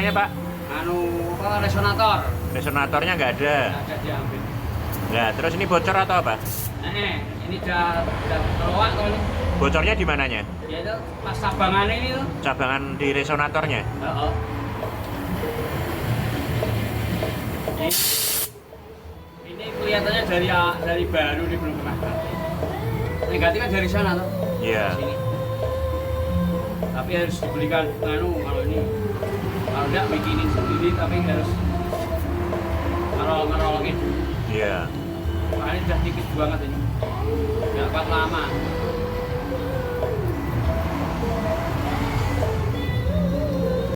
namanya Pak? Resonator. Resonatornya nggak ada. Nggak ada diambil. Nah, terus ini bocor atau apa? Ini udah keluar tuh ini. Bocornya di mananya? Ya itu pas cabangan ini tuh. Cabangan di resonatornya? Oh. Ini kelihatannya dari baru di belum pernah ganti. Negatif kan dari sana tuh. Iya. Sini. Tapi harus dibelikan kalau ini. Kalau enggak bikinin sendiri tapi harus ngerolongin. Iya. Ini udah tipis banget ini. Nggak kuat lama.